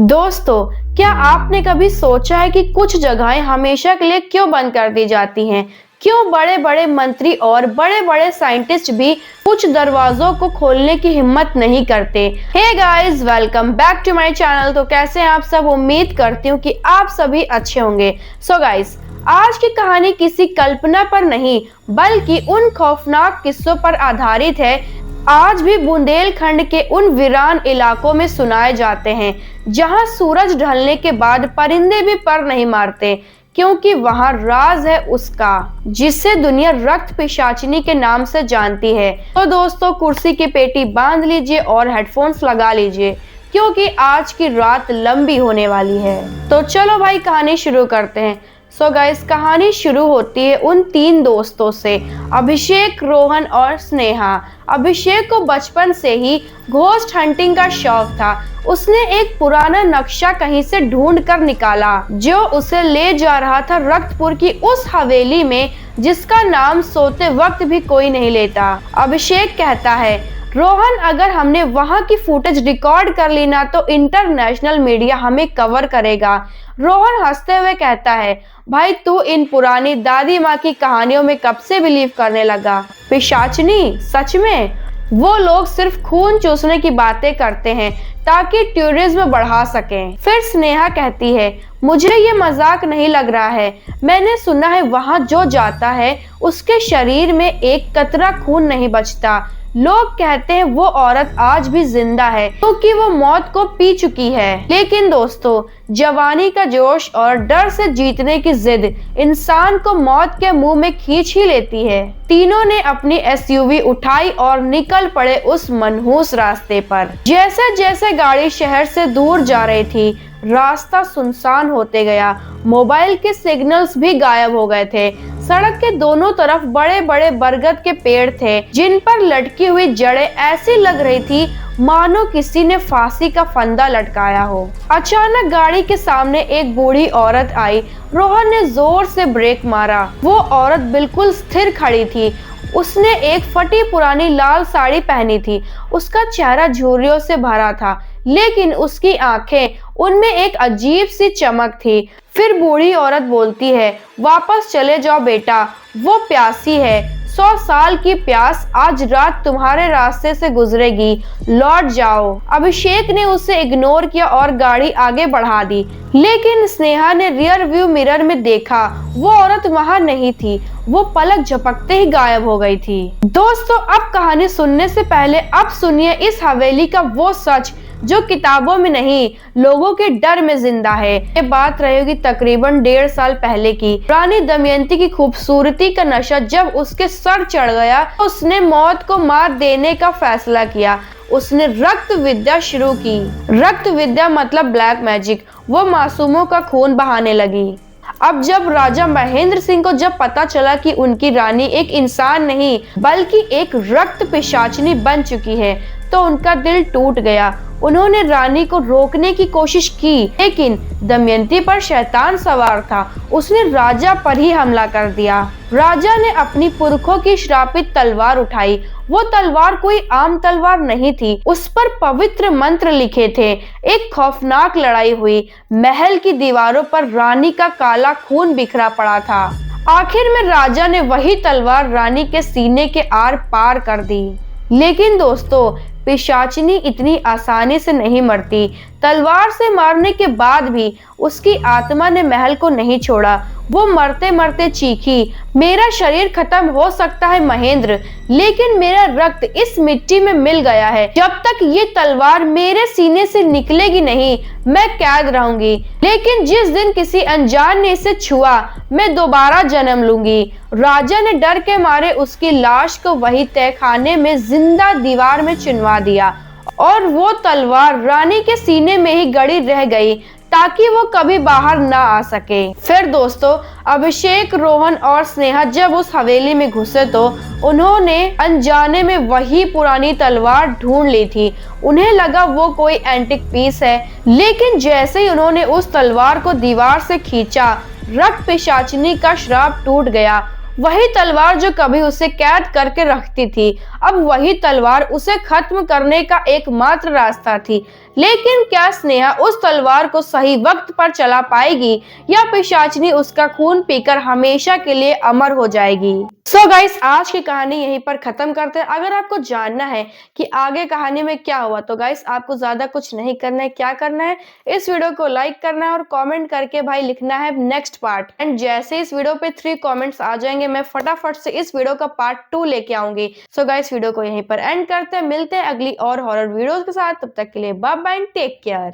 दोस्तों, क्या आपने कभी सोचा है कि कुछ जगहें हमेशा के लिए क्यों बंद कर दी जाती हैं? क्यों बड़े-बड़े मंत्री और बड़े-बड़े साइंटिस्ट भी कुछ दरवाजों को खोलने की हिम्मत नहीं करते? Hey guys, welcome back to my channel. तो कैसे हैं आप सब? उम्मीद करती हूँ कि आप सभी अच्छे होंगे। सो गाइस, आज की कहानी किसी कल्पना पर नहीं बल्कि उन खौफनाक किस्सों पर आधारित है आज भी बुंदेलखंड के उन वीरान इलाकों में सुनाए जाते हैं जहां सूरज ढलने के बाद परिंदे भी पर नहीं मारते, क्योंकि वहां राज है उसका जिसे दुनिया रक्त पिशाचिनी के नाम से जानती है। तो दोस्तों, कुर्सी की पेटी बांध लीजिए और हेडफोन्स लगा लीजिए, क्योंकि आज की रात लंबी होने वाली है। तो चलो भाई, कहानी शुरू करते हैं। सो गाइस, कहानी शुरू होती है उन तीन दोस्तों से, अभिषेक, रोहन और स्नेहा। अभिषेक को बचपन से ही घोस्ट हंटिंग का शौक था। उसने एक पुराना नक्शा कहीं से ढूंढ कर निकाला जो उसे ले जा रहा था रक्तपुर की उस हवेली में जिसका नाम सोते वक्त भी कोई नहीं लेता। अभिषेक कहता है, रोहन, अगर हमने वहां की फुटेज रिकॉर्ड कर ली ना तो इंटरनेशनल मीडिया हमें कवर करेगा। रोहन हंसते हुए कहता है, भाई तू इन पुरानी दादी माँ की कहानियों में कब से बिलीव करने लगा? पिशाचनी? सच में? वो लोग सिर्फ खून चूसने की बातें करते हैं ताकि टूरिज्म बढ़ा सकें। फिर स्नेहा कहती है, मुझे ये मजाक नहीं लग रहा है। मैंने सुना है वहां जो जाता है उसके शरीर में एक कतरा खून नहीं बचता। लोग कहते हैं वो औरत आज भी जिंदा है क्योंकि वो मौत को पी चुकी है। लेकिन दोस्तों, जवानी का जोश और डर से जीतने की जिद इंसान को मौत के मुंह में खींच ही लेती है। तीनों ने अपनी एसयूवी उठाई और निकल पड़े उस मनहूस रास्ते पर। जैसे जैसे गाड़ी शहर से दूर जा रही थी, रास्ता सुनसान होते गया। मोबाइल के सिग्नल्स भी गायब हो गए थे। सड़क के दोनों तरफ बड़े बड़े बरगद के पेड़ थे जिन पर लटकी हुई जड़ें ऐसी लग रही थी मानो किसी ने फांसी का फंदा लटकाया हो। अचानक गाड़ी के सामने एक बूढ़ी औरत आई। रोहन ने जोर से ब्रेक मारा। वो औरत बिल्कुल स्थिर खड़ी थी। उसने एक फटी पुरानी लाल साड़ी पहनी थी। उसका चेहरा झुर्रियों से भरा था, लेकिन उसकी आंखें, उनमें एक अजीब सी चमक थी। फिर बूढ़ी औरत बोलती है, वापस चले जाओ बेटा, वो प्यासी है। 100 साल की प्यास आज रात तुम्हारे रास्ते से गुजरेगी, लौट जाओ। अभिषेक ने उसे इग्नोर किया और गाड़ी आगे बढ़ा दी। लेकिन स्नेहा ने रियर व्यू मिरर में देखा, वो औरत वहां नहीं थी। वो पलक झपकते ही गायब हो गई थी। दोस्तों, अब कहानी सुनने से पहले अब सुनिए इस हवेली का वो सच जो किताबों में नहीं, लोगों के डर में जिंदा है। ये बात रहेगी तकरीबन 1.5 साल पहले की। रानी दमयंती की खूबसूरती का नशा जब उसके सर चढ़ गया तो उसने मौत को मात देने का फैसला किया। उसने रक्त विद्या शुरू की। रक्त विद्या मतलब ब्लैक मैजिक। वो मासूमों का खून बहाने लगी। अब जब राजा महेंद्र सिंह को जब पता चला कि उनकी रानी एक इंसान नहीं बल्कि एक रक्त पिशाचिनी बन चुकी है, तो उनका दिल टूट गया। उन्होंने रानी को रोकने की कोशिश की, लेकिन दमयंती पर शैतान सवार था। उसने राजा पर ही हमला कर दिया। राजा ने अपनी पुरखों की श्रापित तलवार उठाई। वो तलवार कोई आम तलवार नहीं थी, उस पर पवित्र मंत्र लिखे थे। एक खौफनाक लड़ाई हुई। महल की दीवारों पर रानी का काला खून बिखरा पड़ा था। आखिर में राजा ने वही तलवार रानी के सीने के आर पार कर दी। लेकिन दोस्तों, पिशाचिनी इतनी आसानी से नहीं मरती। तलवार से मारने के बाद भी उसकी आत्मा ने महल को नहीं छोड़ा। वो मरते मरते चीखी, मेरा शरीर खत्म हो सकता है महेंद्र, लेकिन मेरा रक्त इस मिट्टी में मिल गया है। जब तक ये तलवार मेरे सीने से निकलेगी नहीं, मैं कैद रहूंगी। लेकिन जिस दिन किसी अनजान ने इसे छुआ, मैं दोबारा जन्म लूंगी। राजा ने डर के मारे उसकी लाश को वही तहखाने में जिंदा दीवार में चुनवा दिया और वो तलवार रानी के सीने में ही गड़ी रह गई ताकि वो कभी बाहर ना आ सके। फिर दोस्तों, अभिषेक, रोहन और स्नेहा जब उस हवेली में घुसे तो उन्होंने अनजाने में वही पुरानी तलवार ढूंढ ली थी। उन्हें लगा वो कोई एंटिक पीस है, लेकिन जैसे ही उन्होंने उस तलवार को दीवार से खींचा, रक्त पिशाचिनी का श्राप टूट गया। वही तलवार जो कभी उसे कैद करके रखती थी, अब वही तलवार उसे खत्म करने का एकमात्र रास्ता थी। लेकिन क्या स्नेहा उस तलवार को सही वक्त पर चला पाएगी, या पिशाचिनी उसका खून पीकर हमेशा के लिए अमर हो जाएगी? सो गाइस, आज की कहानी यहीं पर खत्म करते हैं। अगर आपको जानना है कि आगे कहानी में क्या हुआ, तो गाइस आपको ज्यादा कुछ नहीं करना है। क्या करना है, इस वीडियो को लाइक करना है और कमेंट करके भाई लिखना है नेक्स्ट पार्ट। एंड जैसे इस वीडियो पे 3 कमेंट्स आ जाएंगे, मैं फटाफट से इस वीडियो का पार्ट 2 लेके आऊंगी। सो गाइस, वीडियो को यहीं पर एंड करते हैं। मिलते हैं अगली और हॉरर वीडियोस के साथ। तब तक के लिए बाय बाय, टेक केयर।